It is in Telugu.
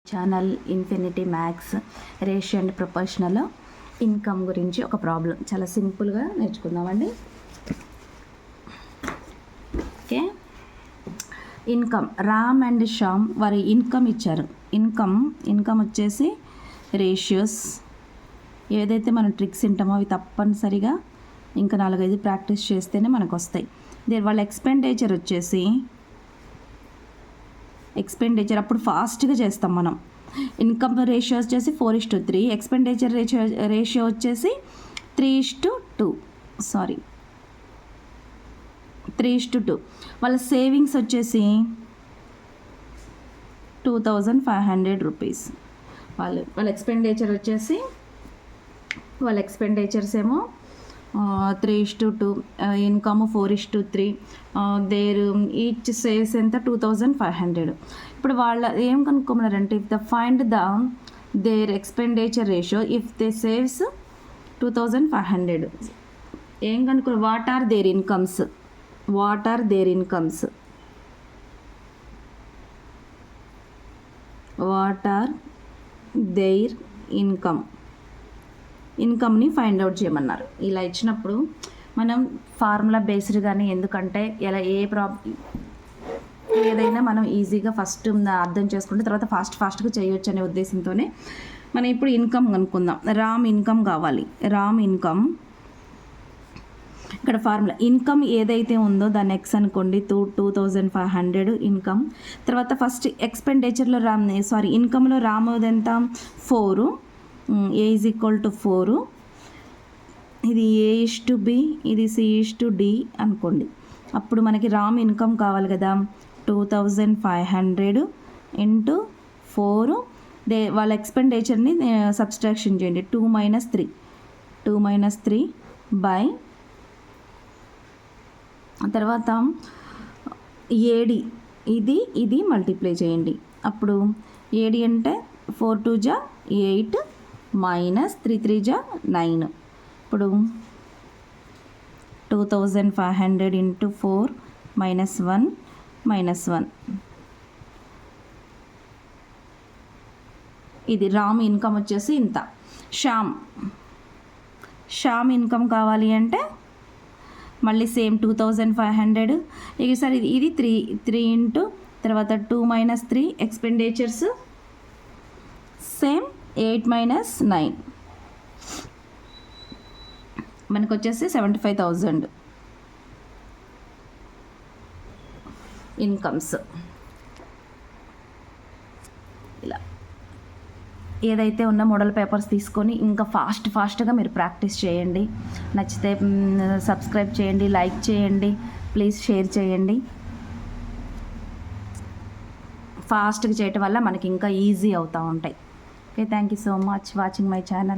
Channel infinity maths ratio and proportional income గురించి ఒక ప్రాబ్లం చాలా సింపుల్గా నేర్చుకుందామండి. Okay, income Ram and Shyam వారి ఇన్కమ్ ఇచ్చారు. ఇన్కమ్ వచ్చేసి రేషియోస్ ఏదైతే మనం ట్రిక్స్ వింటామో అవి తప్పనిసరిగా ఇంకా 4-5 ప్రాక్టీస్ చేస్తేనే మనకు వస్తాయి. వాళ్ళ ఎక్స్పెండిచర్ వచ్చేసి అప్పుడు ఫాస్ట్గా చేస్తాం మనం. ఇన్కమ్ రేషియో వచ్చేసి 4:3, ఎక్స్పెండిచర్ రేషియో వచ్చేసి 3:2. వాళ్ళ సేవింగ్స్ వచ్చేసి 2500 రూపీస్. వాళ్ళ ఎక్స్పెండిచర్ వచ్చేసి వాళ్ళ ఎక్స్పెండిచర్స్ ఏమో 3:2, ఇన్కమ్ 4:3. దేర్ ఈచ్ సేవ్స్ ఎంత 2500. ఇప్పుడు వాళ్ళ ఏం కనుక్కోమన్నారంటే if the find the their expenditure ratio if they saves 2500. ఏం కనుక్కో వాట్ ఆర్ దేర్ ఇన్కమ్స్. ఇన్కమ్ని ఫైండ్ అవుట్ చేయమన్నారు. ఇలా ఇచ్చినప్పుడు మనం ఫార్ములా బేస్డ్ కానీ, ఎందుకంటే ఇలా ఏదైనా మనం ఈజీగా ఫస్ట్ అర్థం చేసుకుంటే తర్వాత ఫాస్ట్గా చేయొచ్చు అనే ఉద్దేశంతోనే మనం ఇప్పుడు ఇన్కమ్ కనుక్కుందాం. రామ్ ఇన్కమ్ కావాలి. రామ్ ఇన్కమ్ ఇక్కడ ఫార్ములా ఇన్కమ్ ఏదైతే ఉందో దాన్ని ఎక్స్ అనుకోండి, 2500 ఇన్కమ్. తర్వాత ఫస్ట్ ఎక్స్పెండిచర్లో ఇన్కమ్లో రామోది ఎంత 4, A is equal to 4. ఇది A:B, ఇది C:D అనుకోండి. అప్పుడు మనకి రామ్ ఇన్కమ్ కావాలి కదా, 2500 ఇంటూ 4. వాళ్ళ ఎక్స్పెండిచర్ని సబ్స్ట్రాక్షన్ చేయండి, 2 - 3 బై తర్వాత AD ఇది మల్టిప్లై చేయండి. అప్పుడు AD అంటే 4 2 8 మైనస్ 3 3 9. ఇప్పుడు 2500 ఇంటూ 4 -1. ఇది రామ్ ఇన్కమ్ వచ్చేసి ఇంత. శ్యామ్ ఇన్కమ్ కావాలి అంటే మళ్ళీ సేమ్ 2500. ఇక సార్ ఇది 3 ఇంటూ తర్వాత 2 - 3 ఎక్స్పెండిచర్స్ సేమ్ 8 - 9 మనకు వచ్చేసి 75,000 ఇన్కమ్స్. ఇలా ఏదైతే ఉన్న మోడల్ పేపర్స్ తీసుకొని ఇంకా ఫాస్ట్గా మీరు ప్రాక్టీస్ చేయండి. నచ్చితే సబ్స్క్రైబ్ చేయండి, లైక్ చేయండి, ప్లీజ్ షేర్ చేయండి. ఫాస్ట్గా చేయటం వల్ల మనకి ఇంకా ఈజీ అవుతూ ఉంటాయి. Okay, thank you so much watching my channel.